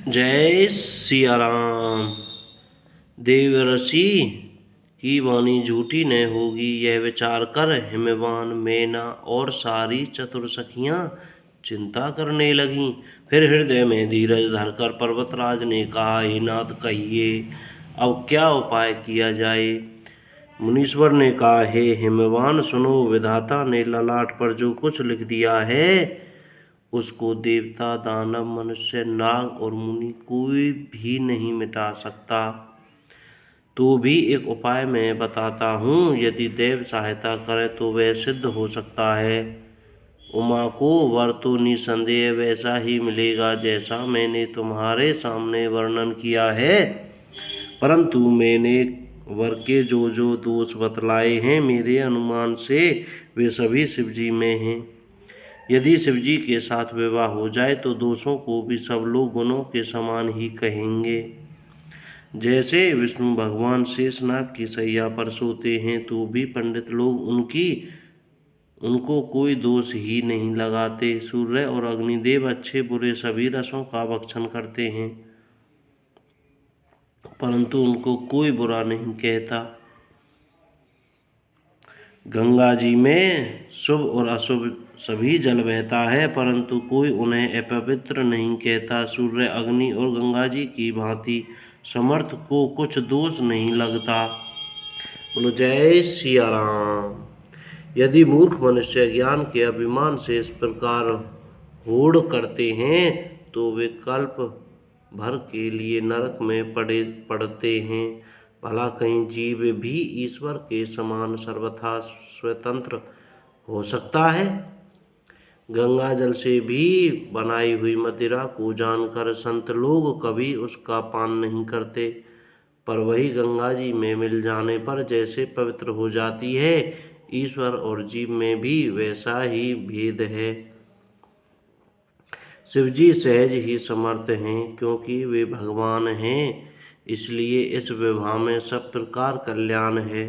जय सिया राम। देवर्षि की वाणी झूठी न होगी, यह विचार कर हिमवान, मेना और सारी चतुर सखियां चिंता करने लगीं। फिर हृदय में धीरज धरकर पर्वतराज ने कहा, हे नाथ, कहिए अब क्या उपाय किया जाए। मुनीश्वर ने कहा, हे हिमवान, सुनो, विधाता ने ललाट पर जो कुछ लिख दिया है उसको देवता, दानव, मनुष्य, नाग और मुनि कोई भी नहीं मिटा सकता। तो भी एक उपाय मैं बताता हूँ, यदि देव सहायता करे तो वह सिद्ध हो सकता है। उमा को वर तो निसंदेह वैसा ही मिलेगा जैसा मैंने तुम्हारे सामने वर्णन किया है, परंतु मैंने वर के जो जो दोष बतलाए हैं, मेरे अनुमान से वे सभी शिवजी में हैं। यदि शिवजी के साथ विवाह हो जाए तो दोषों को भी सब लोग गुणों के समान ही कहेंगे। जैसे विष्णु भगवान शेषनाग की सैया पर सोते हैं तो भी पंडित लोग उनको कोई दोष ही नहीं लगाते। सूर्य और अग्निदेव अच्छे बुरे सभी रसों का भक्षण करते हैं, परंतु उनको कोई बुरा नहीं कहता। गंगा जी में शुभ और अशुभ सभी जल बहता है, परंतु कोई उन्हें अपवित्र नहीं कहता। सूर्य, अग्नि और गंगा जी की भांति समर्थ को कुछ दोष नहीं लगता। बोलो जय सिया राम। यदि मूर्ख मनुष्य ज्ञान के अभिमान से इस प्रकार होड़ करते हैं तो वे कल्प भर के लिए नरक में पड़ते हैं। भला कहीं जीव भी ईश्वर के समान सर्वथा स्वतंत्र हो सकता है। गंगा जल से भी बनाई हुई मदिरा को जानकर संत लोग कभी उसका पान नहीं करते, पर वही गंगा जी में मिल जाने पर जैसे पवित्र हो जाती है, ईश्वर और जीव में भी वैसा ही भेद है। शिवजी सहज ही समर्थ हैं, क्योंकि वे भगवान हैं, इसलिए इस विवाह में सब प्रकार कल्याण है।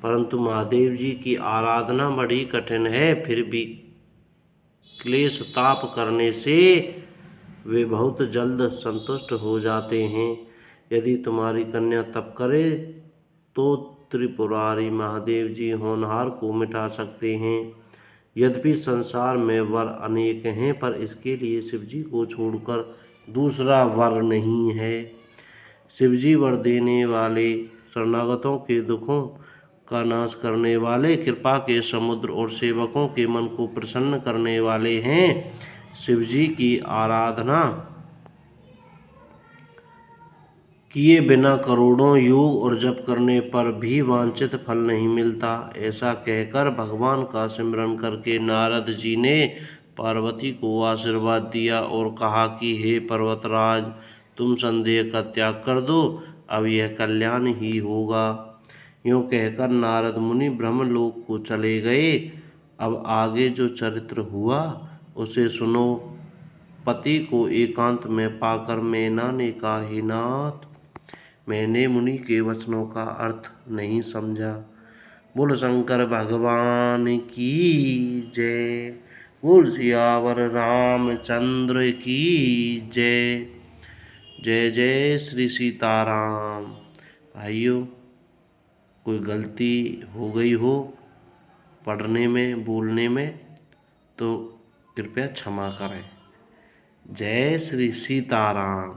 परंतु महादेव जी की आराधना बड़ी कठिन है, फिर भी क्लेश ताप करने से वे बहुत जल्द संतुष्ट हो जाते हैं। यदि तुम्हारी कन्या तप करे तो त्रिपुरारी महादेव जी होनहार को मिटा सकते हैं। यद्यपि संसार में वर अनेक हैं, पर इसके लिए शिवजी को छोड़कर दूसरा वर नहीं है। शिवजी वर देने वाले, शरणागतों के दुखों का नाश करने वाले, कृपा के समुद्र और सेवकों के मन को प्रसन्न करने वाले हैं। शिवजी की आराधना किए बिना करोड़ों योग और जप करने पर भी वांछित फल नहीं मिलता। ऐसा कहकर भगवान का सिमरन करके नारद जी ने पार्वती को आशीर्वाद दिया और कहा कि हे पर्वतराज, तुम संदेह का त्याग कर दो, अब यह कल्याण ही होगा। यूँ कहकर नारद मुनि ब्रह्मलोक को चले गए। अब आगे जो चरित्र हुआ उसे सुनो। पति को एकांत में पाकर मैना ने कहा, हे नाथ, मैंने मुनि के वचनों का अर्थ नहीं समझा। बोल शंकर भगवान की जय। बोल सियावर रामचंद्र की जय। जय जय श्री सीताराम। भाइयों, कोई गलती हो गई हो पढ़ने में, बोलने में, तो कृपया क्षमा करें। जय श्री सीताराम।